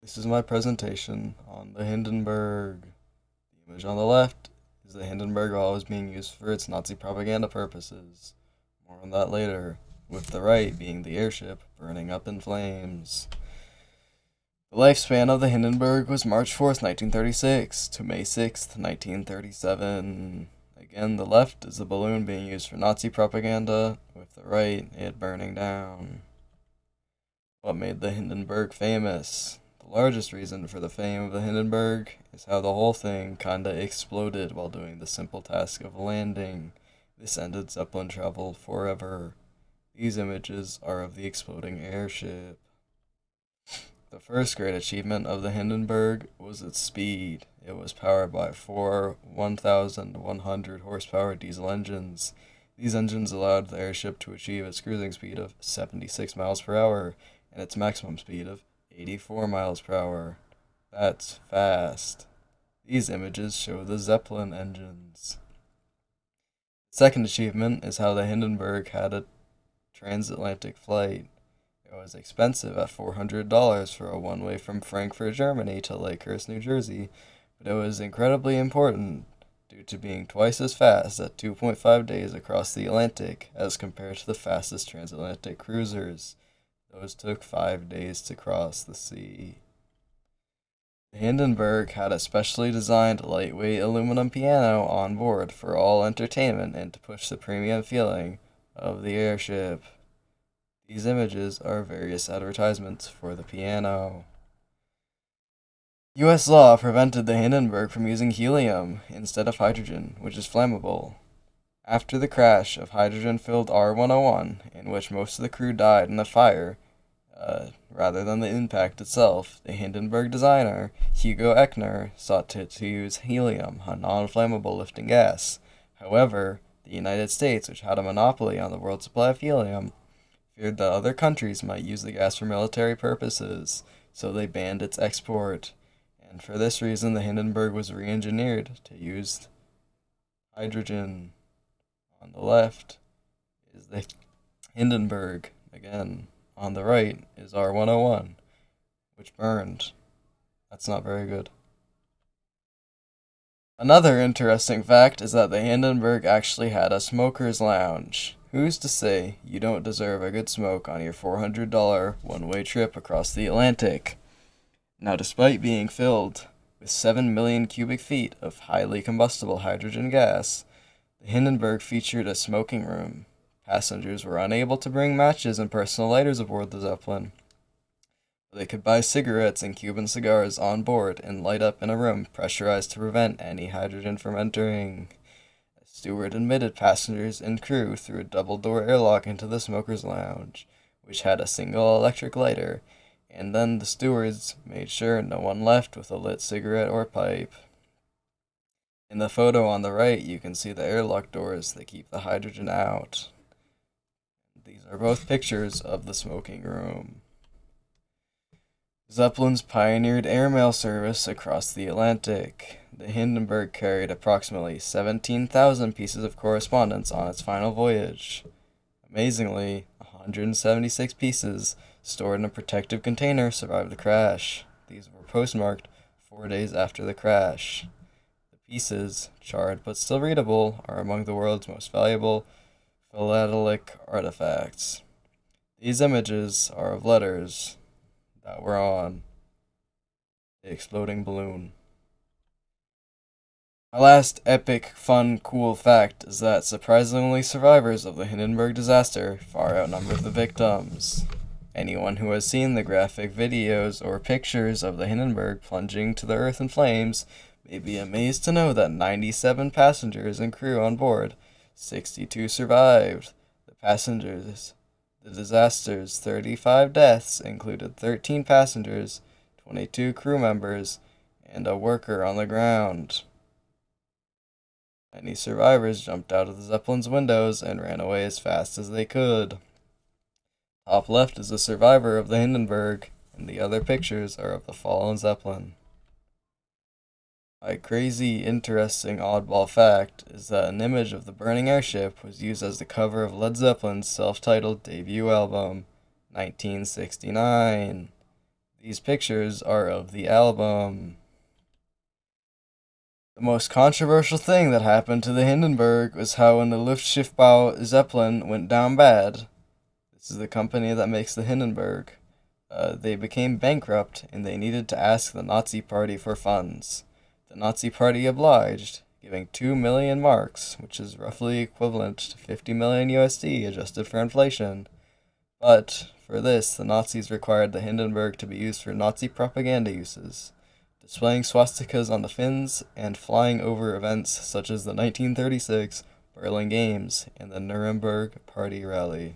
This is my presentation on the Hindenburg. The image on the left is the Hindenburg while it was being used for its Nazi propaganda purposes. More on that later, with the right being the airship burning up in flames. The lifespan of the Hindenburg was March 4th, 1936 to May 6th, 1937. Again, the left is the balloon being used for Nazi propaganda, with the right it burning down. What made the Hindenburg famous? The largest reason for the fame of the Hindenburg is how the whole thing kinda exploded while doing the simple task of landing. This ended Zeppelin travel forever. These images are of the exploding airship. The first great achievement of the Hindenburg was its speed. It was powered by four 1,100 horsepower diesel engines. These engines allowed the airship to achieve its cruising speed of 76 miles per hour and its maximum speed of 84 miles per hour. That's fast. These images show the Zeppelin engines. The second achievement is how the Hindenburg had a transatlantic flight. It was expensive at $400 for a one-way from Frankfurt, Germany to Lakehurst, New Jersey, but it was incredibly important due to being twice as fast at 2.5 days across the Atlantic as compared to the fastest transatlantic cruisers. Those took 5 days to cross the sea. The Hindenburg had a specially designed lightweight aluminum piano on board for all entertainment and to push the premium feeling of the airship. These images are various advertisements for the piano. U.S. law prevented the Hindenburg from using helium instead of hydrogen, which is flammable. After the crash of hydrogen-filled R-101, in which most of the crew died in the fire, rather than the impact itself, the Hindenburg designer, Hugo Echner, sought to use helium, a non-flammable lifting gas. However, the United States, which had a monopoly on the world supply of helium, feared that other countries might use the gas for military purposes, so they banned its export. And for this reason, the Hindenburg was re-engineered to use hydrogen. On the left is the Hindenburg. Again, on the right is R-101, which burned. That's not very good. Another interesting fact is that the Hindenburg actually had a smoker's lounge. Who's to say you don't deserve a good smoke on your $400 one-way trip across the Atlantic? Now, despite being filled with 7 million cubic feet of highly combustible hydrogen gas, the Hindenburg featured a smoking room. Passengers were unable to bring matches and personal lighters aboard the Zeppelin. They could buy cigarettes and Cuban cigars on board and light up in a room pressurized to prevent any hydrogen from entering. A steward admitted passengers and crew through a double-door airlock into the smoker's lounge, which had a single electric lighter, and then the stewards made sure no one left with a lit cigarette or pipe. In the photo on the right, you can see the airlock doors that keep the hydrogen out. These are both pictures of the smoking room. Zeppelins pioneered airmail service across the Atlantic. The Hindenburg carried approximately 17,000 pieces of correspondence on its final voyage. Amazingly, 176 pieces stored in a protective container survived the crash. These were postmarked 4 days after the crash. The pieces, charred but still readable, are among the world's most valuable philatelic artifacts. These images are of letters that were on the exploding balloon. My last epic, fun, cool fact is that surprisingly survivors of the Hindenburg disaster far outnumber the victims. Anyone who has seen the graphic videos or pictures of the Hindenburg plunging to the earth in flames may be amazed to know that 97 passengers and crew on board, 62 survived. The disaster's 35 deaths included 13 passengers, 22 crew members, and a worker on the ground. Many survivors jumped out of the Zeppelin's windows and ran away as fast as they could. Top left is a survivor of the Hindenburg, and the other pictures are of the fallen Zeppelin. A crazy, interesting, oddball fact is that an image of the burning airship was used as the cover of Led Zeppelin's self-titled debut album, 1969. These pictures are of the album. The most controversial thing that happened to the Hindenburg was how when the Luftschiffbau Zeppelin went down bad, this is the company that makes the Hindenburg, they became bankrupt and they needed to ask the Nazi Party for funds. The Nazi Party obliged, giving 2 million marks, which is roughly equivalent to 50 million USD adjusted for inflation. But for this, the Nazis required the Hindenburg to be used for Nazi propaganda uses, displaying swastikas on the fins and flying over events such as the 1936 Berlin Games and the Nuremberg Party Rally.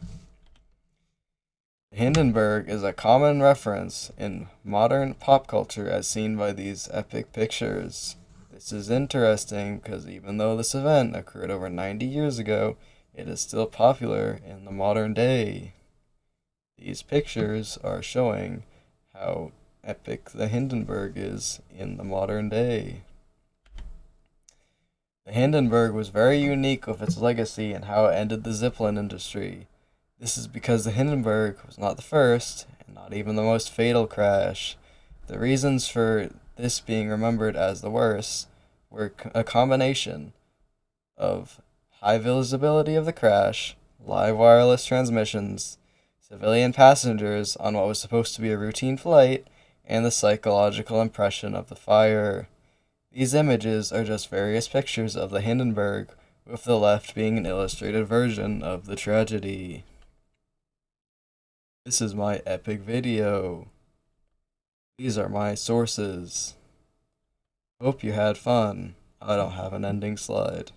The Hindenburg is a common reference in modern pop culture as seen by these epic pictures. This is interesting because even though this event occurred over 90 years ago, it is still popular in the modern day. These pictures are showing how epic the Hindenburg is in the modern day. The Hindenburg was very unique with its legacy and how it ended the Zeppelin industry. This is because the Hindenburg was not the first, and not even the most fatal crash. The reasons for this being remembered as the worst were a combination of high visibility of the crash, live wireless transmissions, civilian passengers on what was supposed to be a routine flight, and the psychological impression of the fire. These images are just various pictures of the Hindenburg, with the left being an illustrated version of the tragedy. This is my epic video. These are my sources. Hope you had fun. I don't have an ending slide.